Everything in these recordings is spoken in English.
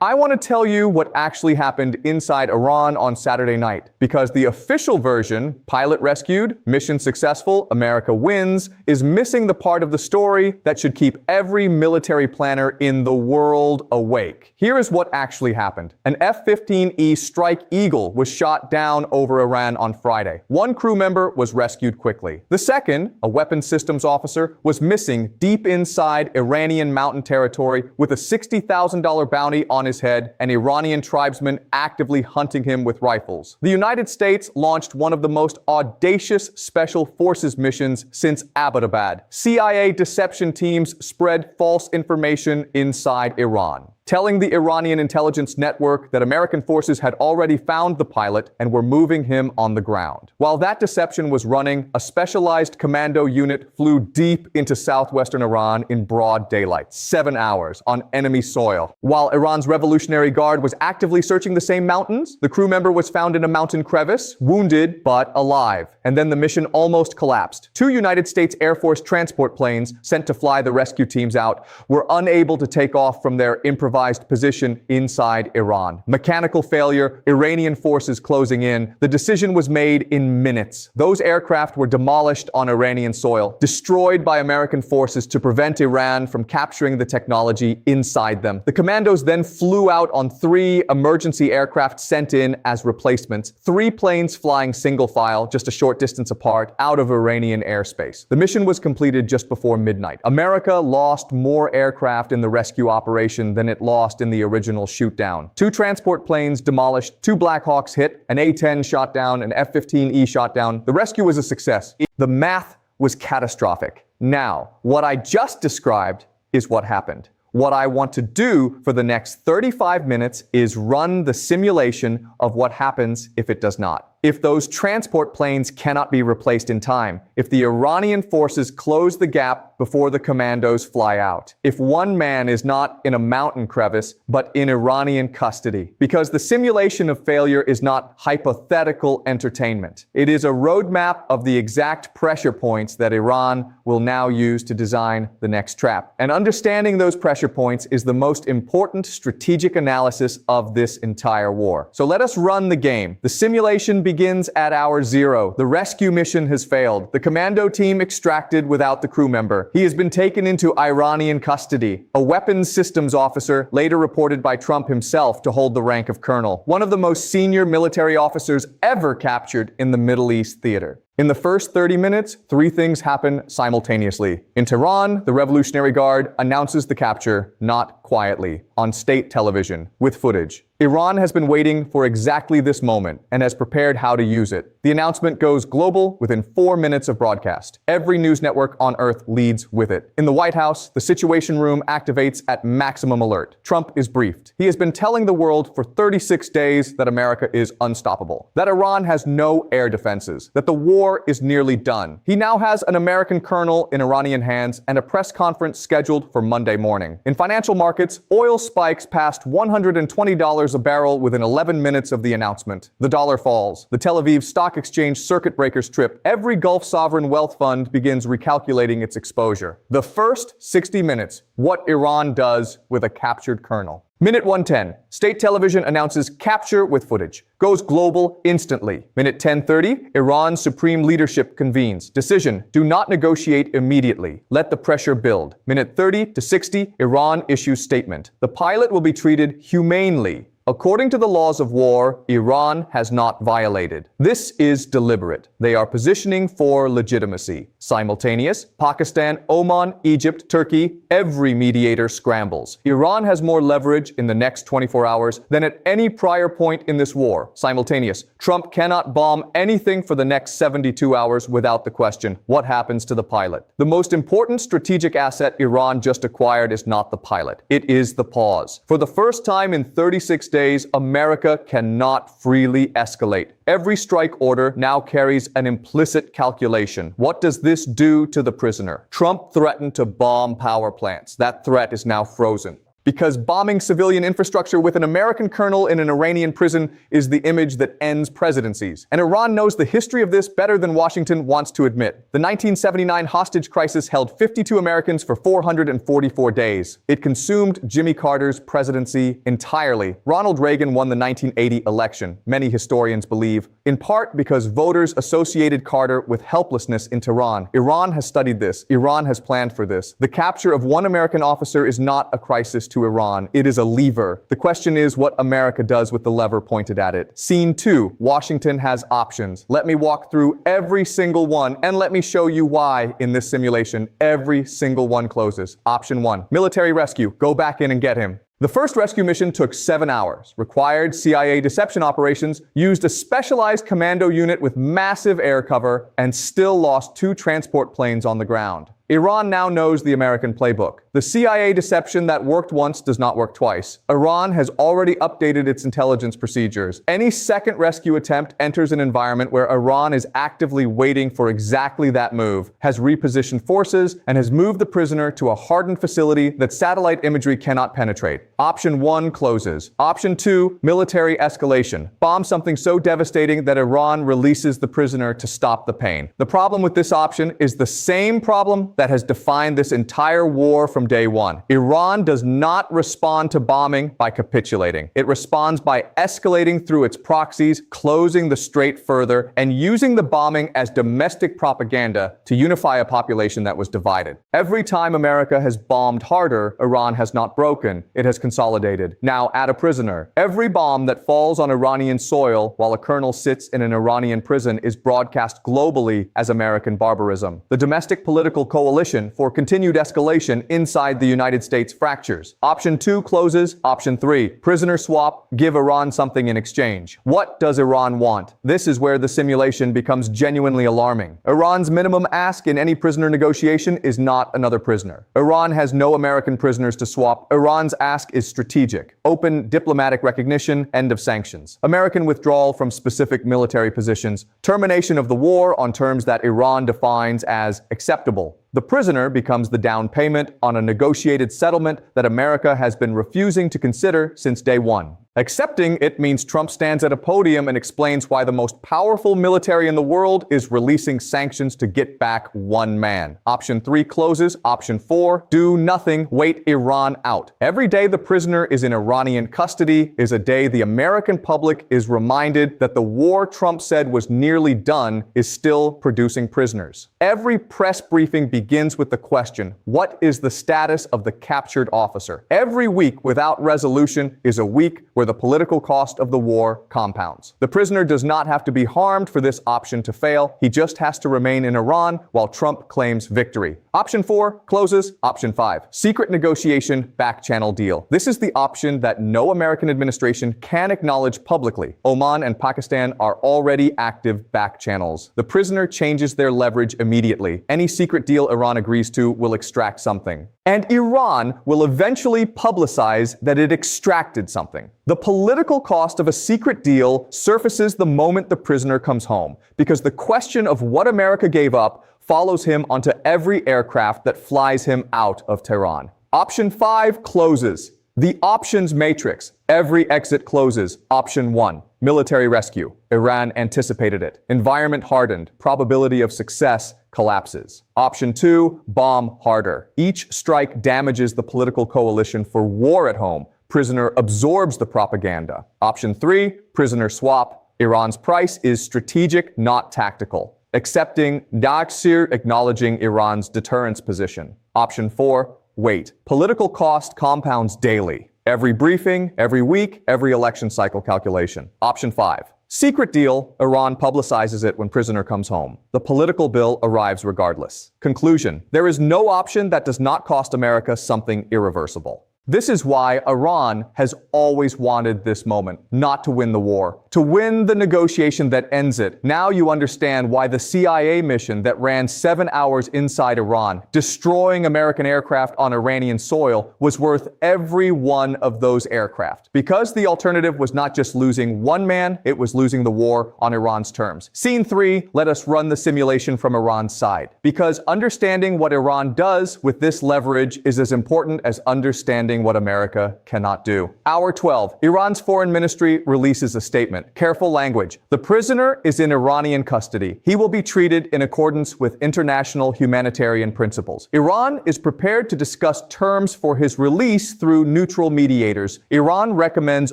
I want to tell you what actually happened inside Iran on Saturday night, because the official version, pilot rescued, mission successful, America wins, is missing the part of the story that should keep every military planner in the world awake. Here is what actually happened. An F-15E Strike Eagle was shot down over Iran on Friday. One crew member was rescued quickly. The second, a weapons systems officer, was missing deep inside Iranian mountain territory with a $60,000 bounty on his head, and Iranian tribesmen actively hunting him with rifles. The United States launched one of the most audacious special forces missions since Abbottabad. CIA deception teams spread false information inside Iran, telling the Iranian intelligence network that American forces had already found the pilot and were moving him on the ground. While that deception was running, a specialized commando unit flew deep into southwestern Iran in broad daylight, 7 hours on enemy soil. While Iran's Revolutionary Guard was actively searching the same mountains, the crew member was found in a mountain crevice, wounded but alive. And then the mission almost collapsed. 2 United States Air Force transport planes sent to fly the rescue teams out were unable to take off from their improvised position inside Iran. Mechanical failure, Iranian forces closing in. The decision was made in minutes. Those aircraft were demolished on Iranian soil, destroyed by American forces to prevent Iran from capturing the technology inside them. The commandos then flew out on 3 emergency aircraft sent in as replacements, 3 planes flying single file just a short distance apart out of Iranian airspace. The mission was completed just before midnight. America lost more aircraft in the rescue operation than it lost in the original shootdown. 2 transport planes demolished, 2 Black Hawks hit, an A-10 shot down, an F-15E shot down. The rescue was a success. The math was catastrophic. Now, what I just described is what happened. What I want to do for the next 35 minutes is run the simulation of what happens if it does not. If those transport planes cannot be replaced in time, if the Iranian forces close the gap before the commandos fly out, if one man is not in a mountain crevice, but in Iranian custody, because the simulation of failure is not hypothetical entertainment. It is a roadmap of the exact pressure points that Iran will now use to design the next trap. And understanding those pressure points is the most important strategic analysis of this entire war. So let us run the game. The simulation begins at hour 0. The rescue mission has failed. The commando team extracted without the crew member. He has been taken into Iranian custody. A weapons systems officer, later reported by Trump himself to hold the rank of colonel. One of the most senior military officers ever captured in the Middle East theater. In the first 30 minutes, 3 things happen simultaneously. In Tehran, the Revolutionary Guard announces the capture, not quietly, on state television, with footage. Iran has been waiting for exactly this moment and has prepared how to use it. The announcement goes global within 4 minutes of broadcast. Every news network on Earth leads with it. In the White House, the Situation Room activates at maximum alert. Trump is briefed. He has been telling the world for 36 days that America is unstoppable, that Iran has no air defenses, that the war is nearly done. He now has an American colonel in Iranian hands and a press conference scheduled for Monday morning. In financial markets, oil spikes past $120 a barrel within 11 minutes of the announcement. The dollar falls. The Tel Aviv Stock Exchange circuit breakers trip. Every Gulf sovereign wealth fund begins recalculating its exposure. The first 60 minutes, what Iran does with a captured colonel. Minute 110, state television announces capture with footage. Goes global instantly. Minute 10:30, Iran's supreme leadership convenes. Decision, do not negotiate immediately. Let the pressure build. Minute 30 to 60, Iran issues statement. The pilot will be treated humanely. According to the laws of war, Iran has not violated. This is deliberate. They are positioning for legitimacy. Simultaneous, Pakistan, Oman, Egypt, Turkey, every mediator scrambles. Iran has more leverage in the next 24 hours than at any prior point in this war. Simultaneous, Trump cannot bomb anything for the next 72 hours without the question, what happens to the pilot? The most important strategic asset Iran just acquired is not the pilot. It is the pause. For the first time in 36 days, America cannot freely escalate. Every strike order now carries an implicit calculation. What does this do to the prisoner? Trump threatened to bomb power plants. That threat is now frozen. Because bombing civilian infrastructure with an American colonel in an Iranian prison is the image that ends presidencies. And Iran knows the history of this better than Washington wants to admit. The 1979 hostage crisis held 52 Americans for 444 days. It consumed Jimmy Carter's presidency entirely. Ronald Reagan won the 1980 election, many historians believe, in part because voters associated Carter with helplessness in Tehran. Iran has studied this. Iran has planned for this. The capture of one American officer is not a crisis to Iran. It is a lever. The question is what America does with the lever pointed at it. Scene 2. Washington has options. Let me walk through every single one, and let me show you why in this simulation every single one closes. Option 1. Military rescue. Go back in and get him. The first rescue mission took 7 hours, required CIA deception operations, used a specialized commando unit with massive air cover, and still lost 2 transport planes on the ground. Iran now knows the American playbook. The CIA deception that worked once does not work twice. Iran has already updated its intelligence procedures. Any second rescue attempt enters an environment where Iran is actively waiting for exactly that move, has repositioned forces, and has moved the prisoner to a hardened facility that satellite imagery cannot penetrate. Option 1 closes. Option 2, military escalation. Bomb something so devastating that Iran releases the prisoner to stop the pain. The problem with this option is the same problem that has defined this entire war from day one. Iran does not respond to bombing by capitulating. It responds by escalating through its proxies, closing the strait further, and using the bombing as domestic propaganda to unify a population that was divided. Every time America has bombed harder, Iran has not broken. It has consolidated. Now add a prisoner. Every bomb that falls on Iranian soil while a colonel sits in an Iranian prison is broadcast globally as American barbarism. The domestic political coalition for continued escalation inside the United States fractures. Option 2 closes. Option 3, prisoner swap, give Iran something in exchange. What does Iran want? This is where the simulation becomes genuinely alarming. Iran's minimum ask in any prisoner negotiation is not another prisoner. Iran has no American prisoners to swap. Iran's ask is strategic. Open diplomatic recognition, end of sanctions. American withdrawal from specific military positions. Termination of the war on terms that Iran defines as acceptable. The prisoner becomes the down payment on a negotiated settlement that America has been refusing to consider since day one. Accepting it means Trump stands at a podium and explains why the most powerful military in the world is releasing sanctions to get back one man. Option 3 closes. Option 4, do nothing, wait Iran out. Every day the prisoner is in Iranian custody is a day the American public is reminded that the war Trump said was nearly done is still producing prisoners. Every press briefing begins with the question, what is the status of the captured officer? Every week without resolution is a week where the political cost of the war compounds. The prisoner does not have to be harmed for this option to fail. He just has to remain in Iran while Trump claims victory. Option 4 closes. Option 5, secret negotiation, back-channel deal. This is the option that no American administration can acknowledge publicly. Oman and Pakistan are already active back channels. The prisoner changes their leverage immediately. Any secret deal Iran agrees to will extract something. And Iran will eventually publicize that it extracted something. The political cost of a secret deal surfaces the moment the prisoner comes home, because the question of what America gave up follows him onto every aircraft that flies him out of Tehran. Option 5 closes. The options matrix. Every exit closes. Option 1, military rescue. Iran anticipated it. Environment hardened. Probability of success collapses. Option 2, bomb harder. Each strike damages the political coalition for war at home. Prisoner absorbs the propaganda. Option 3, prisoner swap. Iran's price is strategic, not tactical. Accepting Daksir, acknowledging Iran's deterrence position. Option 4, wait. Political cost compounds daily. Every briefing, every week, every election cycle calculation. Option 5. Secret deal, Iran publicizes it when prisoner comes home. The political bill arrives regardless. Conclusion, there is no option that does not cost America something irreversible. This is why Iran has always wanted this moment, not to win the war, to win the negotiation that ends it. Now you understand why the CIA mission that ran 7 hours inside Iran, destroying American aircraft on Iranian soil, was worth every one of those aircraft. Because the alternative was not just losing one man, it was losing the war on Iran's terms. Scene 3, let us run the simulation from Iran's side. Because understanding what Iran does with this leverage is as important as understanding demonstrating what America cannot do. Hour 12. Iran's foreign ministry releases a statement. Careful language. The prisoner is in Iranian custody. He will be treated in accordance with international humanitarian principles. Iran is prepared to discuss terms for his release through neutral mediators. Iran recommends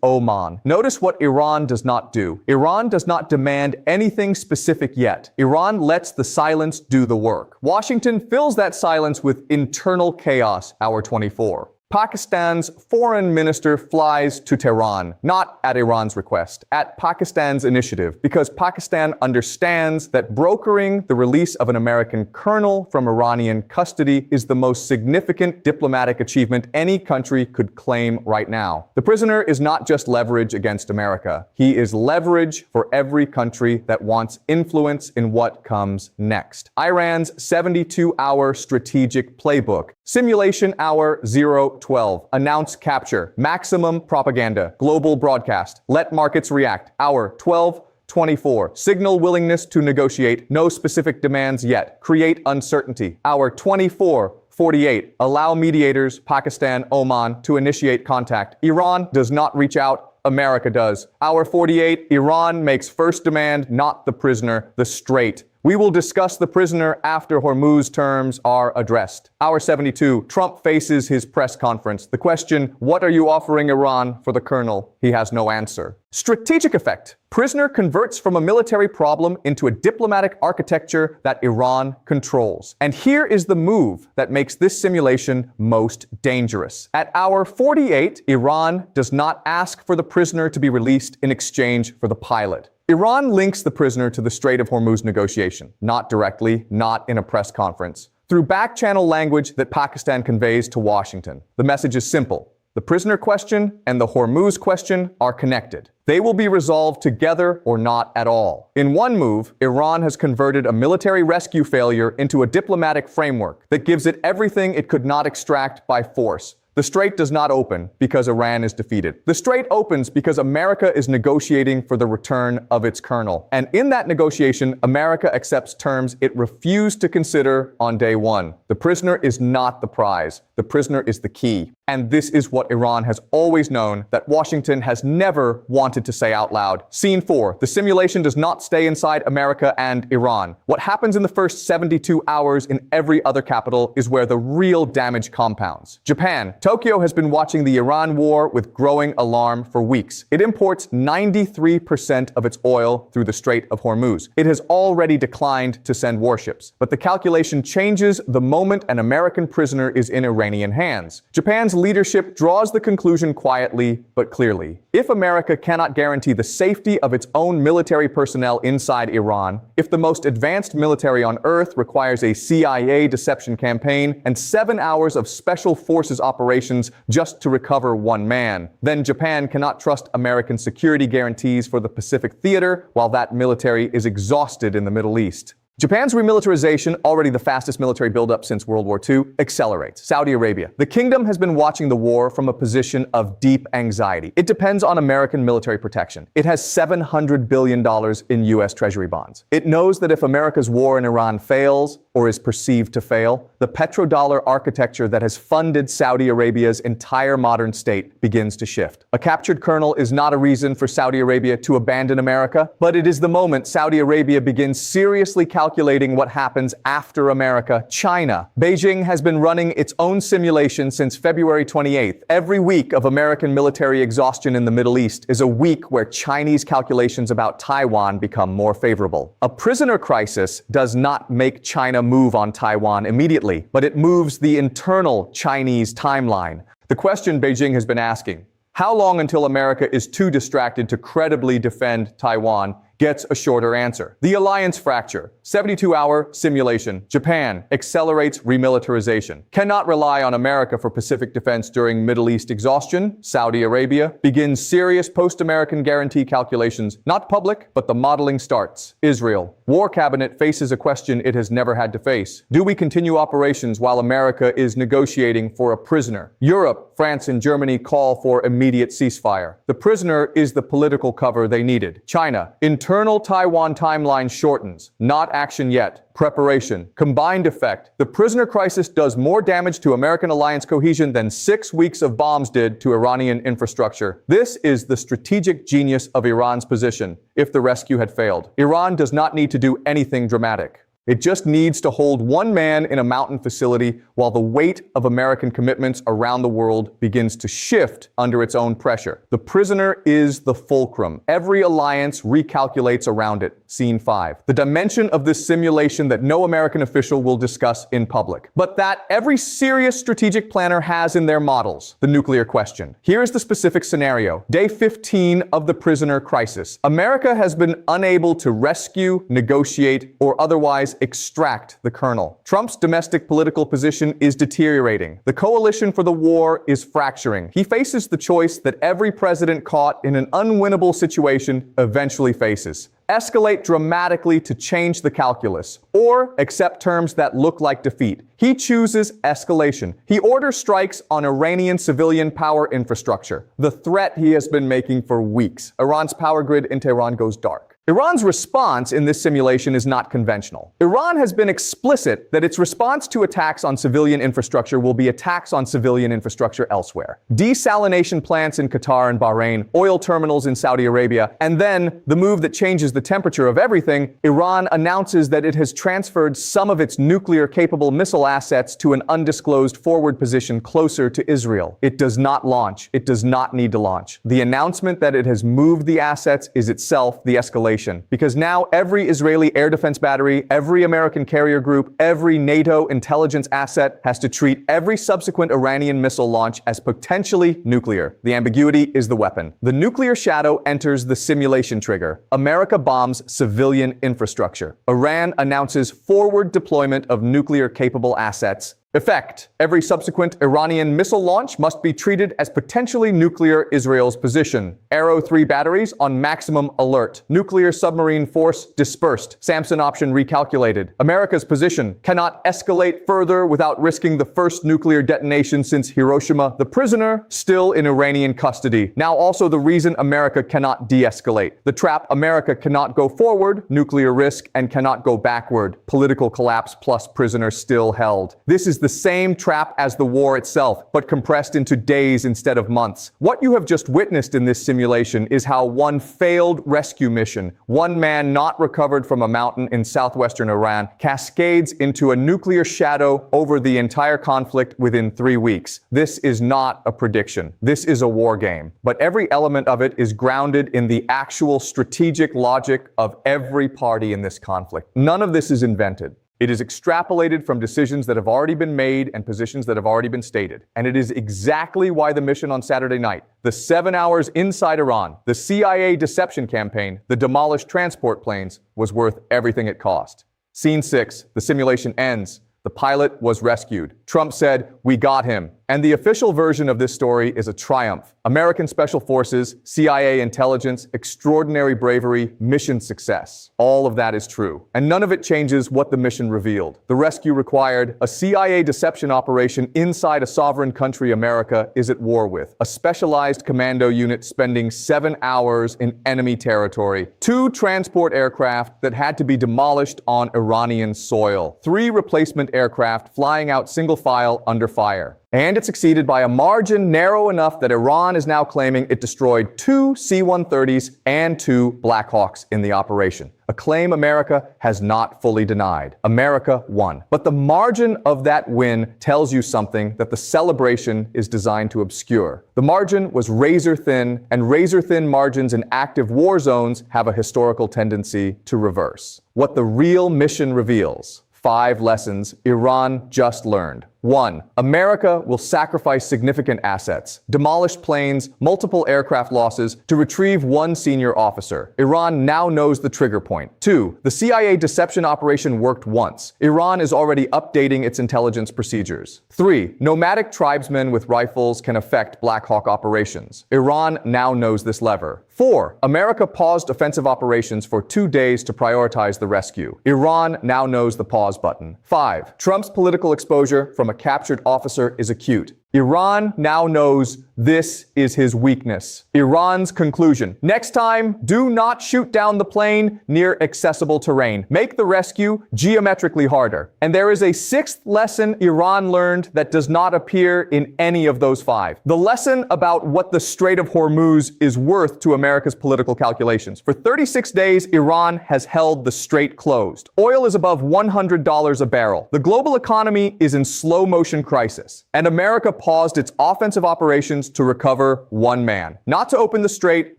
Oman. Notice what Iran does not do. Iran does not demand anything specific yet. Iran lets the silence do the work. Washington fills that silence with internal chaos. Hour 24. Pakistan's foreign minister flies to Tehran, not at Iran's request, at Pakistan's initiative, because Pakistan understands that brokering the release of an American colonel from Iranian custody is the most significant diplomatic achievement any country could claim right now. The prisoner is not just leverage against America. He is leverage for every country that wants influence in what comes next. Iran's 72-hour strategic playbook. Simulation Hour 012. Announce capture. Maximum propaganda. Global broadcast. Let markets react. Hour 12:24. Signal willingness to negotiate. No specific demands yet. Create uncertainty. Hour 24:48. Allow mediators, Pakistan, Oman, to initiate contact. Iran does not reach out. America does. Hour 48. Iran makes first demand, not the prisoner, the Strait. We will discuss the prisoner after Hormuz terms are addressed. Hour 72. Trump faces his press conference. The question, what are you offering Iran for the colonel? He has no answer. Strategic effect. Prisoner converts from a military problem into a diplomatic architecture that Iran controls. And here is the move that makes this simulation most dangerous. At hour 48, Iran does not ask for the prisoner to be released in exchange for the pilot. Iran links the prisoner to the Strait of Hormuz negotiation, not directly, not in a press conference, through back-channel language that Pakistan conveys to Washington. The message is simple. The prisoner question and the Hormuz question are connected. They will be resolved together or not at all. In one move, Iran has converted a military rescue failure into a diplomatic framework that gives it everything it could not extract by force. The Strait does not open because Iran is defeated. The Strait opens because America is negotiating for the return of its colonel. And in that negotiation, America accepts terms it refused to consider on day one. The prisoner is not the prize. The prisoner is the key. And this is what Iran has always known that Washington has never wanted to say out loud. Scene 4. The simulation does not stay inside America and Iran. What happens in the first 72 hours in every other capital is where the real damage compounds. Japan. Tokyo has been watching the Iran war with growing alarm for weeks. It imports 93% of its oil through the Strait of Hormuz. It has already declined to send warships. But the calculation changes the moment an American prisoner is in Iranian hands. Japan's leadership draws the conclusion quietly but clearly. If America cannot guarantee the safety of its own military personnel inside Iran, if the most advanced military on earth requires a CIA deception campaign and 7 hours of special forces operations just to recover one man, then Japan cannot trust American security guarantees for the Pacific theater while that military is exhausted in the Middle East. Japan's remilitarization, already the fastest military buildup since World War II, accelerates. Saudi Arabia. The kingdom has been watching the war from a position of deep anxiety. It depends on American military protection. It has $700 billion in U.S. Treasury bonds. It knows that if America's war in Iran fails, or is perceived to fail, the petrodollar architecture that has funded Saudi Arabia's entire modern state begins to shift. A captured colonel is not a reason for Saudi Arabia to abandon America, but it is the moment Saudi Arabia begins seriously calculating what happens after America. China. Beijing has been running its own simulation since February 28th. Every week of American military exhaustion in the Middle East is a week where Chinese calculations about Taiwan become more favorable. A prisoner crisis does not make China move on Taiwan immediately, but it moves the internal Chinese timeline. The question Beijing has been asking, how long until America is too distracted to credibly defend Taiwan, gets a shorter answer. The alliance fracture. 72-hour simulation. Japan accelerates remilitarization. Cannot rely on America for Pacific defense during Middle East exhaustion. Saudi Arabia begins serious post-American guarantee calculations. Not public, but the modeling starts. Israel. War cabinet faces a question it has never had to face. Do we continue operations while America is negotiating for a prisoner? Europe, France, and Germany call for immediate ceasefire. The prisoner is the political cover they needed. China. In Internal Taiwan timeline shortens. Not action yet. Preparation. Combined effect. The prisoner crisis does more damage to American alliance cohesion than 6 weeks of bombs did to Iranian infrastructure. This is the strategic genius of Iran's position if the rescue had failed. Iran does not need to do anything dramatic. It just needs to hold one man in a mountain facility while the weight of American commitments around the world begins to shift under its own pressure. The prisoner is the fulcrum. Every alliance recalculates around it. Scene 5. The dimension of this simulation that no American official will discuss in public, but that every serious strategic planner has in their models. The nuclear question. Here is the specific scenario. Day 15 of the prisoner crisis. America has been unable to rescue, negotiate, or otherwise extract the kernel. Trump's domestic political position is deteriorating. The coalition for the war is fracturing. He faces the choice that every president caught in an unwinnable situation eventually faces. Escalate dramatically to change the calculus, or accept terms that look like defeat. He chooses escalation. He orders strikes on Iranian civilian power infrastructure, the threat he has been making for weeks. Iran's power grid in Tehran goes dark. Iran's response in this simulation is not conventional. Iran has been explicit that its response to attacks on civilian infrastructure will be attacks on civilian infrastructure elsewhere. Desalination plants in Qatar and Bahrain, oil terminals in Saudi Arabia, and then the move that changes the temperature of everything, Iran announces that it has transferred some of its nuclear-capable missile assets to an undisclosed forward position closer to Israel. It does not launch. It does not need to launch. The announcement that it has moved the assets is itself the escalation. Because now every Israeli air defense battery, every American carrier group, every NATO intelligence asset has to treat every subsequent Iranian missile launch as potentially nuclear. The ambiguity is the weapon. The nuclear shadow enters the simulation trigger. America bombs civilian infrastructure. Iran announces forward deployment of nuclear-capable assets. Effect. Every subsequent Iranian missile launch must be treated as potentially nuclear Israel's position. Arrow 3 batteries on maximum alert. Nuclear submarine force dispersed. Samson option recalculated. America's position cannot escalate further without risking the first nuclear detonation since Hiroshima. The prisoner still in Iranian custody. Now also the reason America cannot de-escalate. The trap. America cannot go forward, nuclear risk, and cannot go backward. Political collapse plus prisoner still held. This is the same trap as the war itself, but compressed into days instead of months. What you have just witnessed in this simulation is how one failed rescue mission, one man not recovered from a mountain in southwestern Iran, cascades into a nuclear shadow over the entire conflict within 3 weeks. This is not a prediction. This is a war game. But every element of it is grounded in the actual strategic logic of every party in this conflict. None of this is invented. It is extrapolated from decisions that have already been made and positions that have already been stated. And it is exactly why the mission on Saturday night, the 7 hours inside Iran, the CIA deception campaign, the demolished transport planes, was worth everything it cost. Scene 6, the simulation ends. The pilot was rescued. Trump said, "We got him." And the official version of this story is a triumph. American Special Forces, CIA intelligence, extraordinary bravery, mission success. All of that is true. And none of it changes what the mission revealed. The rescue required a CIA deception operation inside a sovereign country America is at war with. A specialized commando unit spending 7 hours in enemy territory. 2 transport aircraft that had to be demolished on Iranian soil. 3 replacement aircraft flying out single file under fire. And it succeeded by a margin narrow enough that Iran is now claiming it destroyed 2 C-130s and 2 Black Hawks in the operation. A claim America has not fully denied. America won. But the margin of that win tells you something that the celebration is designed to obscure. The margin was razor thin, and razor thin margins in active war zones have a historical tendency to reverse. What the real mission reveals. 5 lessons Iran just learned. 1. America will sacrifice significant assets, demolished planes, multiple aircraft losses to retrieve 1 senior officer. Iran now knows the trigger point. 2. The CIA deception operation worked once. Iran is already updating its intelligence procedures. 3. Nomadic tribesmen with rifles can affect Black Hawk operations. Iran now knows this lever. 4. America paused offensive operations for 2 days to prioritize the rescue. Iran now knows the pause button. 5. Trump's political exposure from a captured officer is acute. Iran now knows this is his weakness. Iran's conclusion: next time, do not shoot down the plane near accessible terrain. Make the rescue geometrically harder. And there is a sixth lesson Iran learned that does not appear in any of those five. The lesson about what the Strait of Hormuz is worth to America's political calculations. For 36 days, Iran has held the strait closed. Oil is above $100 a barrel. The global economy is in slow motion crisis. And America paused its offensive operations to recover one man. Not to open the strait,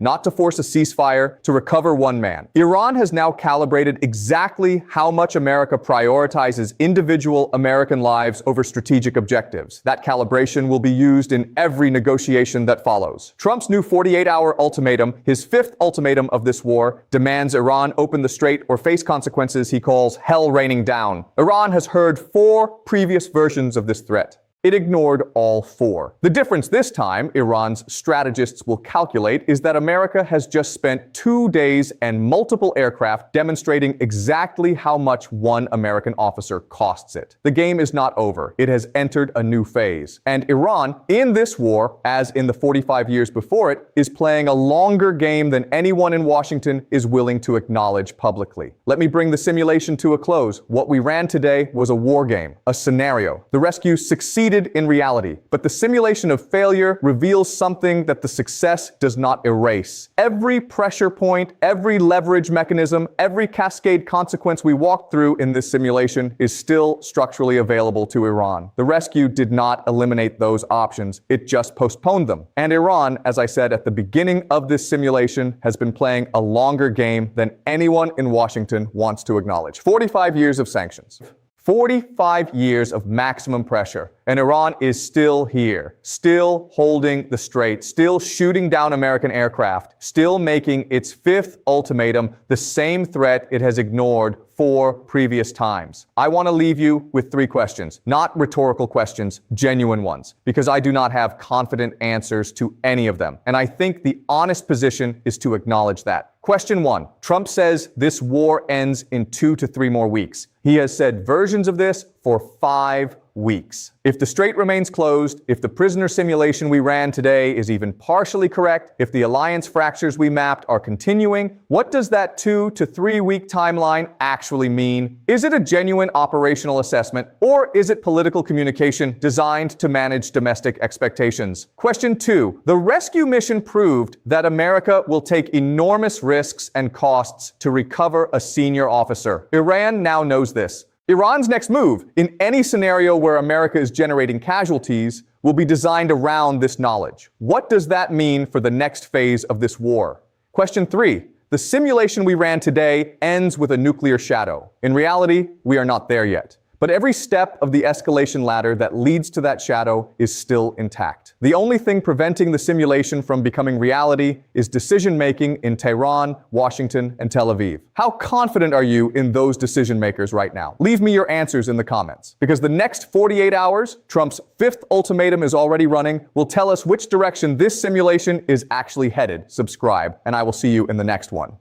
not to force a ceasefire, to recover one man. Iran has now calibrated exactly how much America prioritizes individual American lives over strategic objectives. That calibration will be used in every negotiation that follows. Trump's new 48-hour ultimatum, his fifth ultimatum of this war, demands Iran open the strait or face consequences he calls hell raining down. Iran has heard 4 previous versions of this threat. It ignored all 4. The difference this time, Iran's strategists will calculate, is that America has just spent 2 days and multiple aircraft demonstrating exactly how much one American officer costs it. The game is not over. It has entered a new phase. And Iran, in this war, as in the 45 years before it, is playing a longer game than anyone in Washington is willing to acknowledge publicly. Let me bring the simulation to a close. What we ran today was a war game, a scenario. The rescue succeeded in reality, but the simulation of failure reveals something that the success does not erase. Every pressure point, every leverage mechanism, every cascade consequence we walked through in this simulation is still structurally available to Iran. The rescue did not eliminate those options, it just postponed them. And Iran, as I said at the beginning of this simulation, has been playing a longer game than anyone in Washington wants to acknowledge. 45 years of sanctions. 45 years of maximum pressure, and Iran is still here, still holding the strait, still shooting down American aircraft, still making its 5th ultimatum, the same threat it has ignored 4 previous times. I want to leave you with 3 questions, not rhetorical questions, genuine ones, because I do not have confident answers to any of them. And I think the honest position is to acknowledge that. Question 1. Trump says this war ends in 2 to 3 more weeks. He has said versions of this for 5 weeks. If the strait remains closed, if the prisoner simulation we ran today is even partially correct, if the alliance fractures we mapped are continuing, what does that 2 to 3 week timeline actually mean? Is it a genuine operational assessment, or is it political communication designed to manage domestic expectations? Question 2. The rescue mission proved that America will take enormous risks and costs to recover a senior officer. Iran now knows this. Iran's next move, in any scenario where America is generating casualties, will be designed around this knowledge. What does that mean for the next phase of this war? Question 3. The simulation we ran today ends with a nuclear shadow. In reality, we are not there yet. But every step of the escalation ladder that leads to that shadow is still intact. The only thing preventing the simulation from becoming reality is decision-making in Tehran, Washington, and Tel Aviv. How confident are you in those decision makers right now? Leave me your answers in the comments, because the next 48 hours, Trump's 5th ultimatum is already running, will tell us which direction this simulation is actually headed. Subscribe, and I will see you in the next one.